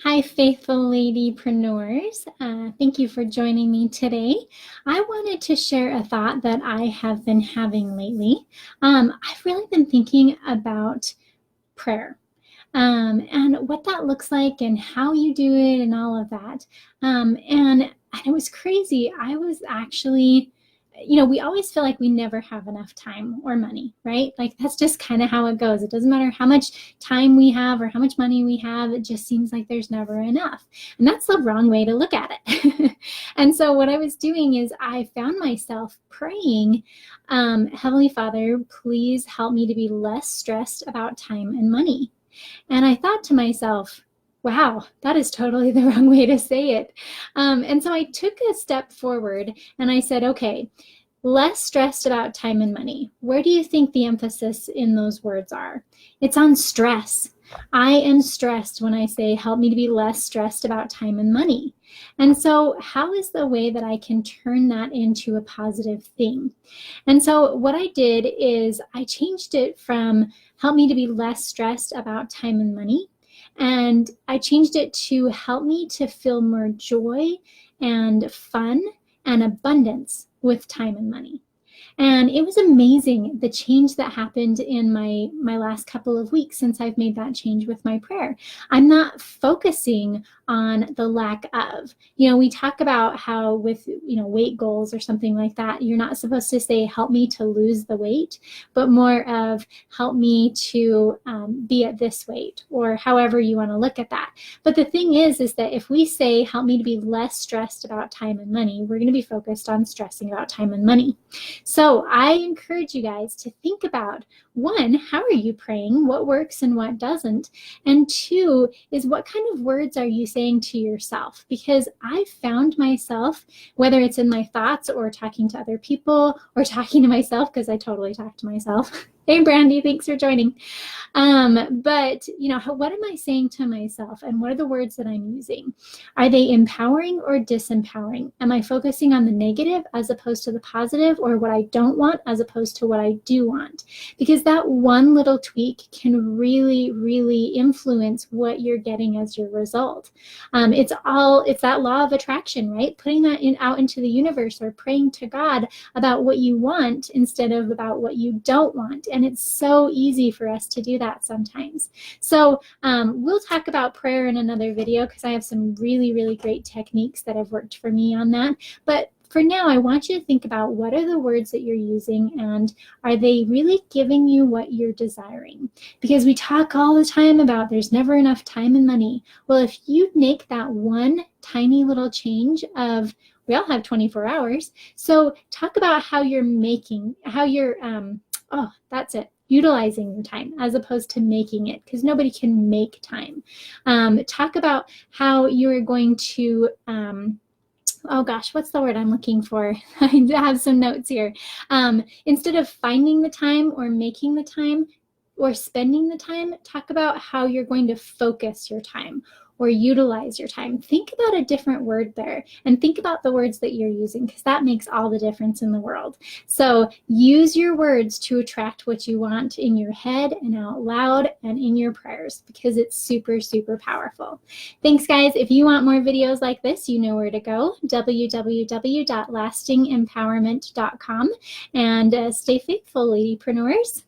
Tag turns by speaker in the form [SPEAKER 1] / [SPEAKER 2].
[SPEAKER 1] Hi, faithful ladypreneurs. Thank you for joining me today. I wanted to share a thought that I have been having lately. I've really been thinking about prayer and what that looks like and how you do it and all of that. And it was crazy. I was actually, we always feel like we never have enough time or money, right? Like that's just kind of how it goes. It doesn't matter how much time we have or how much money we have. It just seems like there's never enough. And that's the wrong way to look at it. And so what I was doing is I found myself praying, Heavenly Father, please help me to be less stressed about time and money. And I thought to myself, wow, that is totally the wrong way to say it. And so I took a step forward and I said, okay, less stressed about time and money. Where do you think the emphasis in those words are? It's on stress. I am stressed when I say, help me to be less stressed about time and money. And so how is the way that I can turn that into a positive thing? And so what I did is I changed it from help me to be less stressed about time and money. And I changed it to help me to feel more joy and fun and abundance with time and money. And it was amazing, the change that happened in my last couple of weeks since I've made that change with my prayer. I'm not focusing on the lack of. We talk about how with, weight goals or something like that, you're not supposed to say, help me to lose the weight, but more of help me to be at this weight, or however you want to look at that. But the thing is that if we say, help me to be less stressed about time and money, we're going to be focused on stressing about time and money. So I encourage you guys to think about, one, how are you praying? What works and what doesn't? And two is, what kind of words are you saying to yourself? Because I found myself, whether it's in my thoughts or talking to other people or talking to myself, because I totally talk to myself. Hey, Brandy, thanks for joining. But, what am I saying to myself, and what are the words that I'm using? Are they empowering or disempowering? Am I focusing on the negative as opposed to the positive, or what I don't want as opposed to what I do want? Because that one little tweak can really, really influence what you're getting as your result. It's that law of attraction, right? Putting that out into the universe, or praying to God about what you want instead of about what you don't want. And it's so easy for us to do that sometimes. So we'll talk about prayer in another video, because I have some really, really great techniques that have worked for me on that. But for now, I want you to think about, what are the words that you're using, and are they really giving you what you're desiring? Because we talk all the time about there's never enough time and money. Well, if you make that one tiny little change of, we all have 24 hours. So talk about how you're utilizing your time as opposed to making it, because nobody can make time. Talk about how you're going to, oh gosh, what's the word I'm looking for? I have some notes here. Instead of finding the time or making the time or spending the time, talk about how you're going to focus your time or utilize your time. Think about a different word there, and think about the words that you're using, because that makes all the difference in the world. So use your words to attract what you want in your head and out loud and in your prayers, because it's super, super powerful. Thanks, guys. If you want more videos like this, you know where to go, www.lastingempowerment.com. And stay faithful, ladypreneurs.